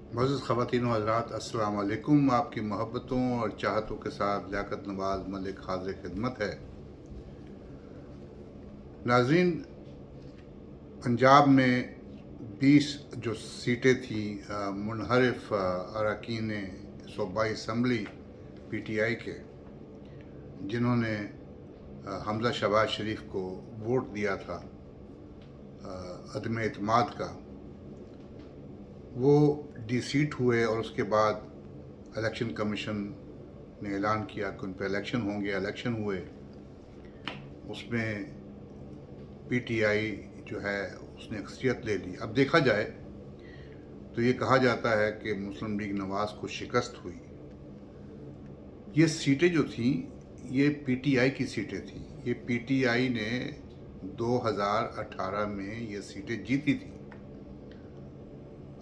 मुअज़्ज़ज़ ख़वातीन व हज़रात, अस्सलाम वालेकुम। आपकी मोहब्बतों और चाहतों के साथ लियाकत नवाज़ मलिक हाज़िर खिदमत है। नाज़रीन, पंजाब में 20 जो सीटें थी मुनहरिफ अरकान सूबाई असम्बली PTI के, जिन्होंने हमज़ा शहबाज शरीफ को वोट दिया था अदम एतमाद का, वो डिसीट हुए और उसके बाद इलेक्शन कमीशन ने ऐलान किया कि उन पर इलेक्शन होंगे। इलेक्शन हुए, उसमें PTI जो है उसने अक्सरियत ले ली। अब देखा जाए तो ये कहा जाता है कि मुस्लिम लीग नवाज़ को शिकस्त हुई। ये सीटें जो थीं ये PTI की सीटें थीं। ये PTI ने 2018 में ये सीटें जीती थी।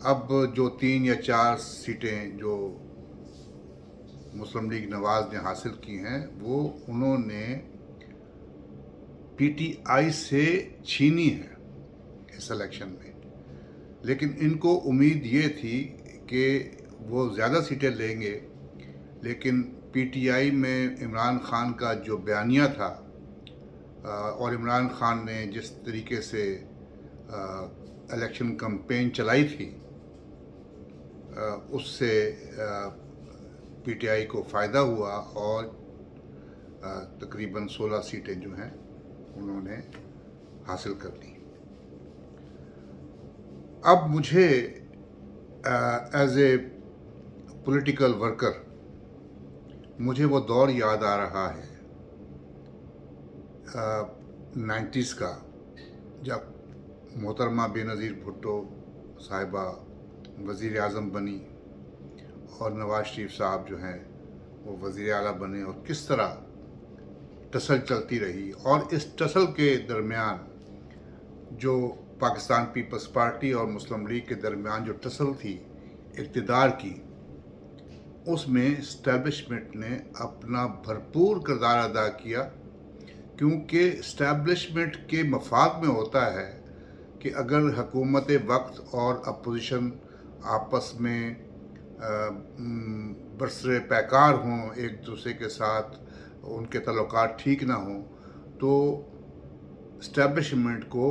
अब जो 3 या 4 सीटें जो मुस्लिम लीग नवाज़ ने हासिल की हैं, वो उन्होंने PTI से छीनी है इस इलेक्शन में। लेकिन इनको उम्मीद ये थी कि वो ज़्यादा सीटें लेंगे, लेकिन PTI में इमरान खान का जो बयानिया था और इमरान खान ने जिस तरीके से इलेक्शन कैंपेन चलाई थी, उससे PTI को फ़ायदा हुआ और तकरीबन 16 सीटें जो हैं उन्होंने हासिल कर ली। अब मुझे एज ए पॉलिटिकल वर्कर मुझे वो दौर याद आ रहा है 90s का, जब मोहतरमा बेनज़ीर भुट्टो साहिबा वज़ीर आज़म बनी और नवाज़ शरीफ साहब जो हैं वो वज़ीर आला बने, और किस तरह टसल चलती रही। और इस टसल के दरमियान जो पाकिस्तान पीपल्स पार्टी और मुस्लिम लीग के दरमियान जो टसल थी इक़्तिदार की, उसमें इस्टेब्लिशमेंट ने अपना भरपूर किरदार अदा किया, क्योंकि इस्टेब्लिशमेंट के मफाद में होता है कि अगर हुकूमत वक्त और अपोजिशन आपस में बरसरे पैकार हों, एक दूसरे के साथ उनके तल्लुकात ठीक ना हों, तो इस्टेब्लिशमेंट को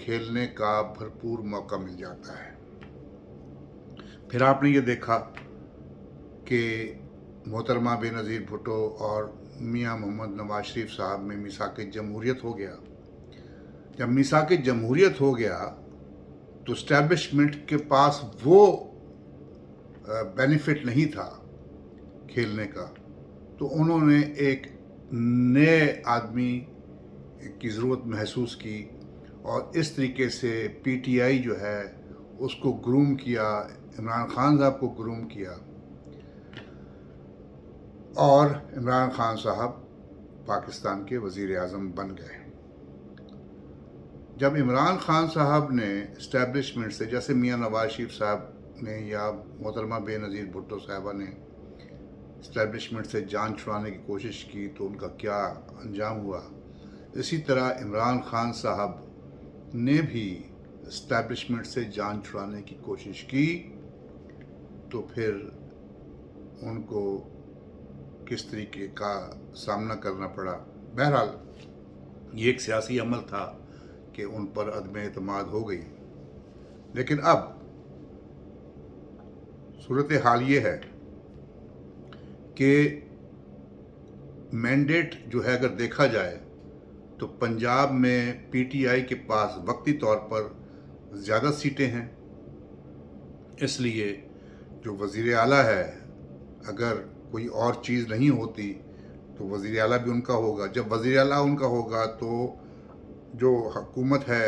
खेलने का भरपूर मौका मिल जाता है। फिर आपने ये देखा कि मोहतरमा बेनज़ीर भुट्टो और मियाँ मोहम्मद नवाज शरीफ साहब में मीसाक जमहूरियत हो गया। जब मीसाक जमहूरियत हो गया तो इस्टेब्लिशमेंट के पास वो बेनिफिट नहीं था खेलने का, तो उन्होंने एक नए आदमी की ज़रूरत महसूस की और इस तरीके से PTI जो है उसको ग्रूम किया, इमरान खान साहब को ग्रूम किया, और इमरान खान साहब पाकिस्तान के वज़ीर आज़म बन गए। जब इमरान खान साहब ने इस्टेब्लिशमेंट से, जैसे मियाँ नवाज शरीफ साहब ने या मोहतरमा बेनज़ीर भुट्टो साहिबा ने इस्टेब्लिशमेंट से जान छुड़ाने की कोशिश की, तो उनका क्या अंजाम हुआ, इसी तरह इमरान खान साहब ने भी इस्टेब्लिशमेंट से जान छुड़ाने की कोशिश की, तो फिर उनको किस तरीके का सामना करना पड़ा। बहरहाल ये एक सियासी अमल था कि उन पर अदम एतमाद हो गई। लेकिन अब सूरत हाल ये है कि मैंडेट जो है, अगर देखा जाए तो पंजाब में PTI के पास वक्ती तौर पर ज़्यादा सीटें हैं, इसलिए जो वज़ीर आला है, अगर कोई और चीज़ नहीं होती तो वज़ीर आला भी उनका होगा। जब वज़ीर आला उनका होगा तो जो हुकूमत है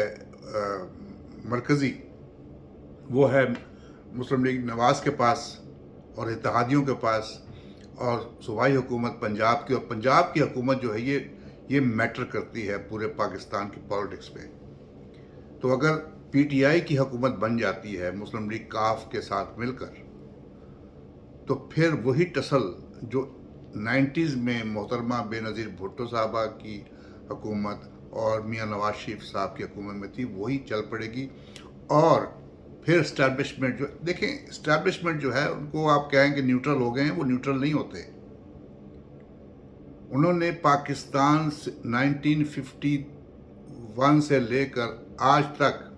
मरकज़ी, वो है मुस्लिम लीग नवाज़ के पास और इत्तेहादियों के पास, और सूबाई हुकूमत पंजाब की, और पंजाब की हुकूमत जो है ये मैटर करती है पूरे पाकिस्तान की पॉलिटिक्स में। तो अगर PTI की हुकूमत बन जाती है मुस्लिम लीग काफ के साथ मिलकर, तो फिर वही टसल जो 90s में मोहतरमा बेनज़ीर भुट्टो साहबा की हुकूमत और मियाँ नवाज शरीफ साहब की हुकूमत में थी, वही चल पड़ेगी। और फिर इस्टेब्लिशमेंट जो, देखें इस्टेब्लिशमेंट जो है उनको आप कहें कि न्यूट्रल हो गए हैं, वो न्यूट्रल नहीं होते। उन्होंने पाकिस्तान 1951 से लेकर आज तक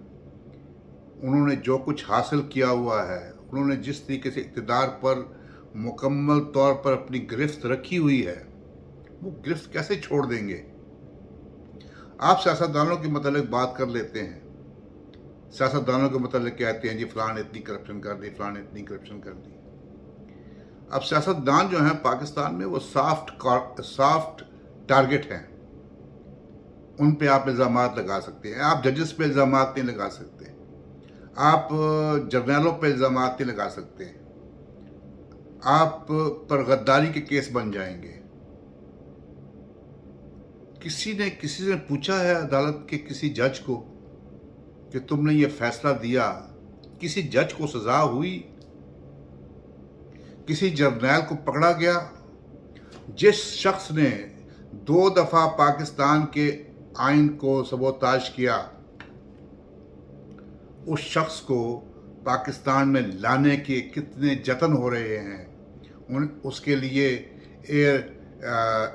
उन्होंने जो कुछ हासिल किया हुआ है, उन्होंने जिस तरीके से इक़्तिदार पर मुकम्मल तौर पर अपनी गिरफ्त रखी हुई है, वो गिरफ्त कैसे छोड़ देंगे? आप सियासतदानों के मतलब बात कर लेते हैं, सियासतदानों के मतलब कहते हैं जी फलान इतनी करप्शन कर दी, फलान इतनी करप्शन कर दी। अब सियासतदान जो हैं पाकिस्तान में वो सॉफ्ट टारगेट हैं, उन पे आप इल्ज़ामात लगा सकते हैं। आप जजेस पे इल्ज़ामात नहीं लगा सकते, आप जर्नलों पे इल्ज़ामात नहीं लगा सकते, आप पर गद्दारी के केस बन जाएंगे। किसी ने पूछा है अदालत के किसी जज को कि तुमने ये फैसला दिया, किसी जज को सजा हुई? किसी जर्नैल को पकड़ा गया? जिस शख्स ने 2 दफ़ा पाकिस्तान के आइन को सबोताज किया, उस शख्स को पाकिस्तान में लाने के कितने जतन हो रहे हैं, उसके लिए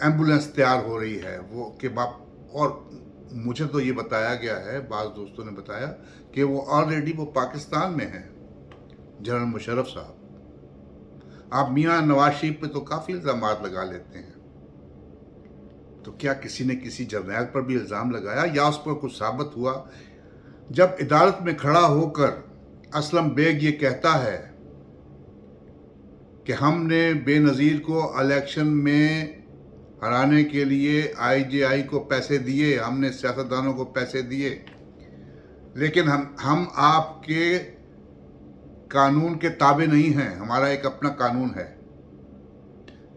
एम्बुलेंस तैयार हो रही है वो के बाप। और मुझे तो ये बताया गया है, बाज़ दोस्तों ने बताया कि वो ऑलरेडी वो पाकिस्तान में हैं, जनरल मुशर्रफ साहब। आप मियाँ नवाज शरीफ पे तो काफ़ी इल्ज़ामात लगा लेते हैं, तो क्या किसी ने किसी जर्नैल पर भी इल्ज़ाम लगाया या उस पर कुछ साबित हुआ? जब अदालत में खड़ा होकर असलम बेग ये कहता है कि हमने बेनज़ीर को इलेक्शन में हराने के लिए IJI को पैसे दिए, हमने सियासतदानों को पैसे दिए, लेकिन हम आपके कानून के ताबे नहीं हैं, हमारा एक अपना कानून है।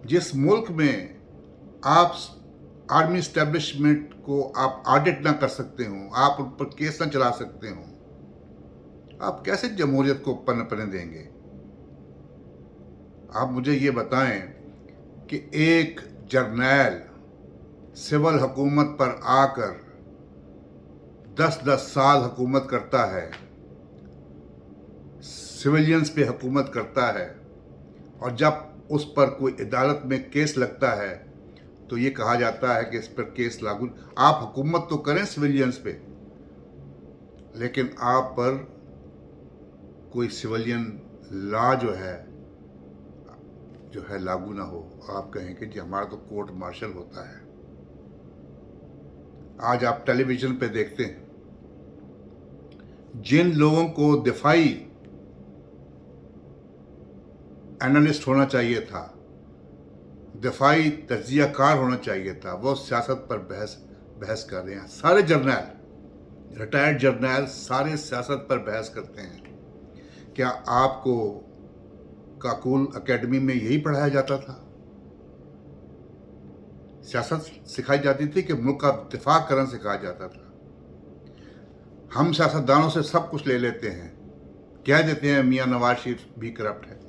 जिस मुल्क में आप आर्मी इस्टेब्लिशमेंट को आप ऑडिट ना कर सकते हो, आप उन पर केस ना चला सकते हो, आप कैसे जमहूरियत को पनपने देंगे? आप मुझे ये बताएं कि एक जर्नैल सिविल हुकूमत पर आकर 10-10 साल हुकूमत करता है, सिविलियंस पे हुकूमत करता है, और जब उस पर कोई अदालत में केस लगता है तो ये कहा जाता है कि इस पर केस लागू। आप हुकूमत तो करें सिविलियंस पे, लेकिन आप पर कोई सिविलियन लॉ जो है लागू ना हो। आप कहें कि जी हमारा तो कोर्ट मार्शल होता है। आज आप टेलीविज़न पे देखते हैं, जिन लोगों को दिफाई एनालिस्ट होना चाहिए था, दिफाई तज्जियाकार होना चाहिए था, वो सियासत पर बहस कर रहे हैं। सारे जर्नैल, रिटायर्ड जर्नैल सारे सियासत पर बहस करते हैं। क्या आपको काकूल एकेडमी में यही पढ़ाया जाता था? सियासत सिखाई जाती थी कि मुल्क का दिफा करना सिखाया जाता था। हम सियासतदानों से सब कुछ ले लेते हैं, कह देते हैं मियाँ नवाज शरीफ भी करप्ट है,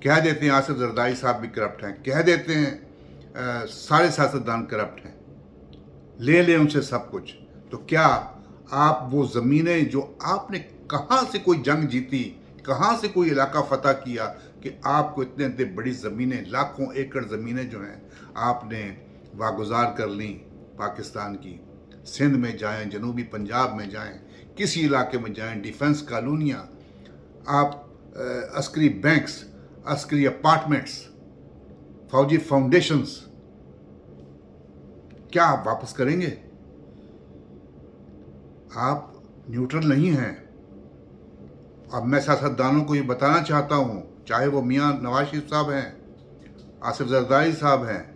कह देते हैं आसिफ जरदारी साहब भी करप्ट हैं, कह देते हैं सारे सियासतदान करप्ट हैं, ले लें उनसे सब कुछ। तो क्या आप वो ज़मीनें जो आपने कहाँ से कोई जंग जीती, कहाँ से कोई इलाका फतह किया कि आपको इतने इतने बड़ी ज़मीनें, लाखों एकड़ ज़मीनें जो हैं आपने वागुजार कर ली पाकिस्तान की? सिंध में जाएं, जनूबी पंजाब में जाएं, किसी इलाके में जाएं, डिफेंस कॉलोनियाँ, आप अस्करी बैंक्स, अस्करी अपार्टमेंट्स, फौजी फाउंडेशंस, क्या आप वापस करेंगे? आप न्यूट्रल नहीं हैं। अब मैं सियासतदानों को ये बताना चाहता हूँ, चाहे वो मियाँ नवाज शरीफ साहब हैं, आसिफ जरदारी साहब हैं,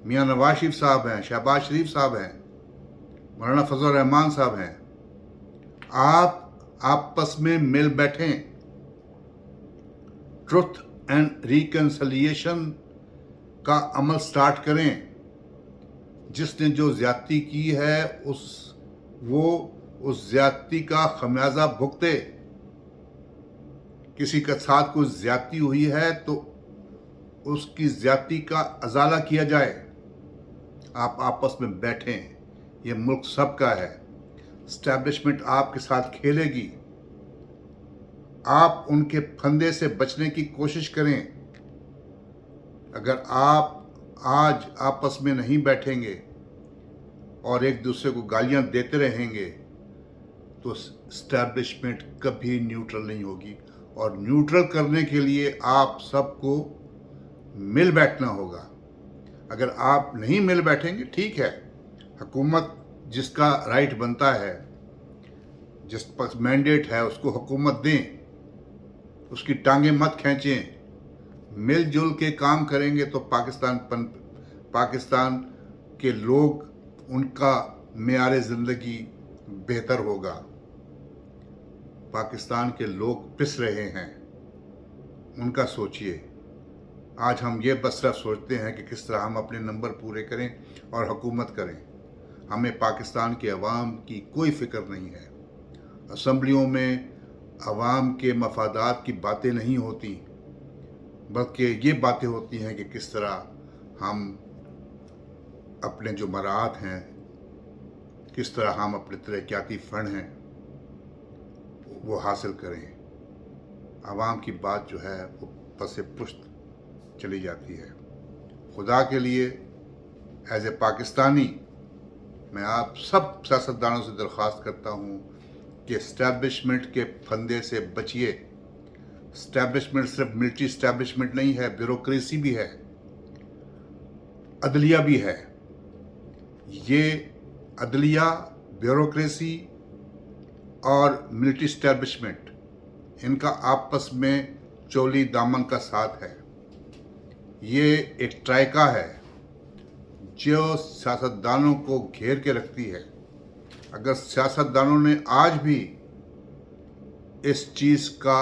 मियाँ नवाज शरीफ साहब हैं, शहबाज शरीफ साहब हैं, मौलाना फजल रहमान साहब हैं, आप आपस में मिल बैठें, ट्रुथ एंड रिकन्सिलिएशन का अमल स्टार्ट करें। जिसने जो ज्यादती की है वो उस ज्यादती का खमियाजा भुगते। किसी के साथ कोई ज्यादती हुई है तो उसकी ज्यादती का अजाला किया जाए। आप आपस में बैठें, ये मुल्क सबका है। एस्टैब्लिशमेंट आपके साथ खेलेगी, आप उनके फंदे से बचने की कोशिश करें। अगर आप आज आपस में नहीं बैठेंगे और एक दूसरे को गालियां देते रहेंगे तो एस्टैब्लिशमेंट कभी न्यूट्रल नहीं होगी, और न्यूट्रल करने के लिए आप सबको मिल बैठना होगा। अगर आप नहीं मिल बैठेंगे, ठीक है, हुकूमत जिसका राइट बनता है, जिस पास मैंडेट है, उसको हुकूमत दें, उसकी टांगें मत खींचें। मिलजुल के काम करेंगे तो पाकिस्तान के लोग, उनका मेयार ज़िंदगी बेहतर होगा। पाकिस्तान के लोग पिस रहे हैं, उनका सोचिए। आज हम ये बस सिर्फ सोचते हैं कि किस तरह हम अपने नंबर पूरे करें और हुकूमत करें। हमें पाकिस्तान के अवाम की कोई फ़िक्र नहीं है। असम्बलियों में अवाम के मफादात की बातें नहीं होती, बल्कि ये बातें होती हैं कि किस तरह हम अपने जो मराहत हैं, किस तरह हम अपने तरक्याती फ़ंड हैं वो हासिल करें। आवाम की बात जो है वो पसे पुश्त चली जाती है। खुदा के लिए एज ए पाकिस्तानी मैं आप सब सियासतदानों से दरख्वास्त करता हूँ कि इस्टेब्लिशमेंट के फंदे से बचिए। इस्टेब्लिशमेंट सिर्फ मिलिट्री इस्टेब्लिशमेंट नहीं है, ब्यूरोक्रेसी भी है, अदलिया भी है। ये अदलिया, ब्यूरोक्रेसी और मिलिट्री इस्टेब्लिशमेंट, इनका आपस में चोली दामन का साथ है। ये एक ट्राइका है जो सियासतदानों को घेर के रखती है। अगर सियासतदानों ने आज भी इस चीज़ का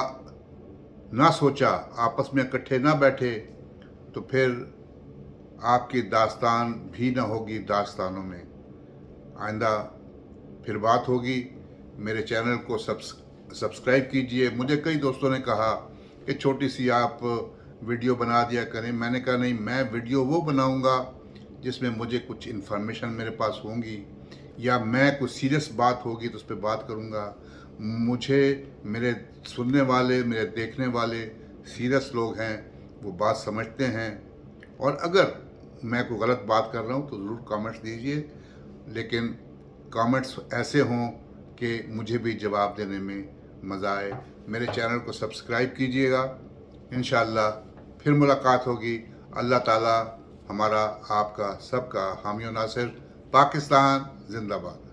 ना सोचा, आपस में इकट्ठे ना बैठे, तो फिर आपकी दास्तान भी ना होगी दास्तानों में। आइंदा फिर बात होगी। मेरे चैनल को सब्सक्राइब कीजिए। मुझे कई दोस्तों ने कहा कि छोटी सी आप वीडियो बना दिया करें। मैंने कहा नहीं, मैं वीडियो वो बनाऊंगा जिसमें मुझे कुछ इन्फॉर्मेशन मेरे पास होंगी, या मैं कुछ सीरियस बात होगी तो उस पर बात करूंगा। मुझे मेरे सुनने वाले, मेरे देखने वाले सीरियस लोग हैं, वो बात समझते हैं। और अगर मैं कोई गलत बात कर रहा हूँ तो ज़रूर कमेंट्स दीजिए, लेकिन कमेंट्स ऐसे हों कि मुझे भी जवाब देने में मज़ा आए। मेरे चैनल को सब्सक्राइब कीजिएगा। इंशाअल्लाह फिर मुलाकात होगी। अल्लाह ताला हमारा, आपका, सबका हामी और नासिर। पाकिस्तान जिंदाबाद।